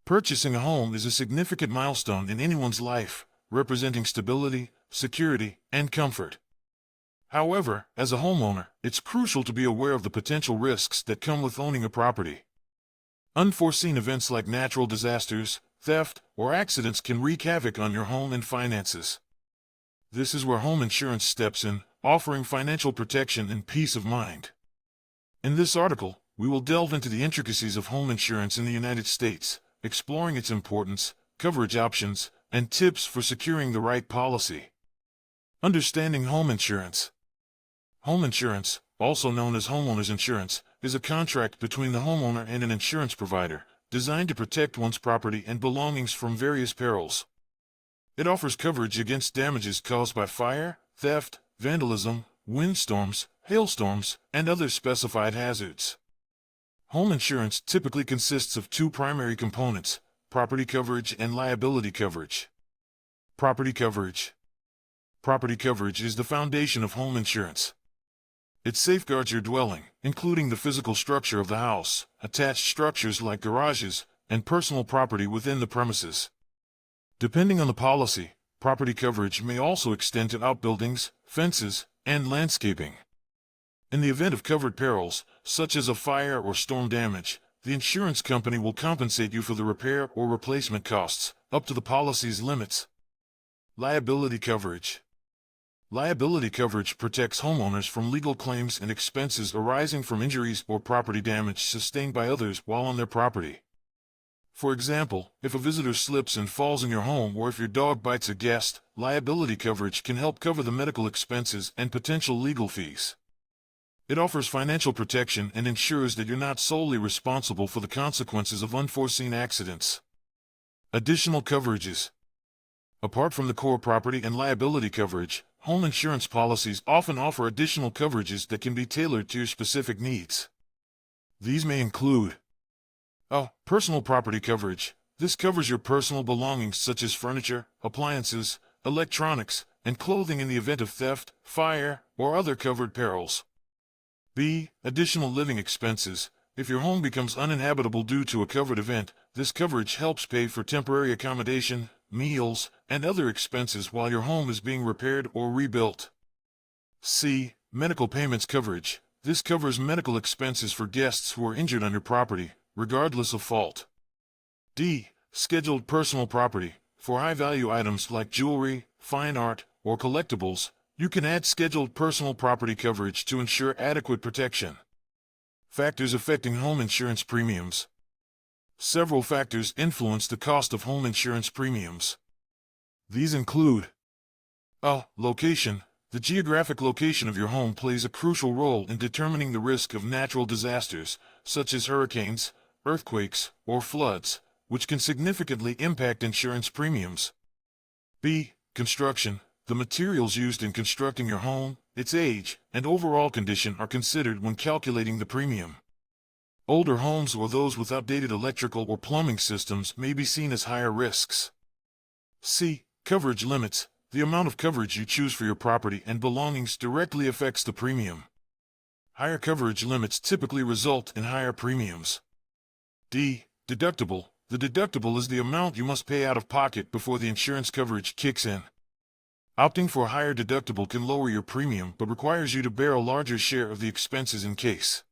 Purchasing a home is a significant milestone in anyone's life, representing stability, security, and comfort. However, as a homeowner, it's crucial to be aware of the potential risks that come with owning a property. Unforeseen events like natural disasters, theft, or accidents can wreak havoc on your home and finances. This is where home insurance steps in, offering financial protection and peace of mind. In this article, we will delve into the intricacies of home insurance in the United States, exploring its importance, coverage options, and tips for securing the right policy. Understanding home insurance. Home insurance, also known as homeowner's insurance, is a contract between the homeowner and an insurance provider, designed to protect one's property and belongings from various perils. It offers coverage against damages caused by fire, theft, vandalism, windstorms, hailstorms, and other specified hazards. Home insurance typically consists of two primary components: property coverage and liability coverage. Property coverage. Property coverage is the foundation of home insurance. It safeguards your dwelling, including the physical structure of the house, attached structures like garages, and personal property within the premises. Depending on the policy, property coverage may also extend to outbuildings, fences, and landscaping. In the event of covered perils, such as a fire or storm damage, the insurance company will compensate you for the repair or replacement costs, up to the policy's limits. Liability coverage. Liability coverage protects homeowners from legal claims and expenses arising from injuries or property damage sustained by others while on their property. For example, if a visitor slips and falls in your home, or if your dog bites a guest, liability coverage can help cover the medical expenses and potential legal fees. It offers financial protection and ensures that you're not solely responsible for the consequences of unforeseen accidents. Additional coverages. Apart from the core property and liability coverage, home insurance policies often offer additional coverages that can be tailored to your specific needs. These may include personal property coverage. This covers your personal belongings such as furniture, appliances, electronics, and clothing in the event of theft, fire, or other covered perils. B. Additional living expenses. If your home becomes uninhabitable due to a covered event, this coverage helps pay for temporary accommodation, meals, and other expenses while your home is being repaired or rebuilt. C. Medical payments coverage. This covers medical expenses for guests who are injured on your property, regardless of fault. D. Scheduled personal property. For high-value items like jewelry, fine art, or collectibles, you can add scheduled personal property coverage to ensure adequate protection. Factors affecting home insurance premiums. Several factors influence the cost of home insurance premiums. These include location. The geographic location of your home plays a crucial role in determining the risk of natural disasters, such as hurricanes, earthquakes, or floods, which can significantly impact insurance premiums. B. Construction. The materials used in constructing your home, its age, and overall condition are considered when calculating the premium. Older homes or those with outdated electrical or plumbing systems may be seen as higher risks. C. Coverage limits. The amount of coverage you choose for your property and belongings directly affects the premium. Higher coverage limits typically result in higher premiums. D. Deductible. The deductible is the amount you must pay out of pocket before the insurance coverage kicks in. Opting for a higher deductible can lower your premium but requires you to bear a larger share of the expenses in case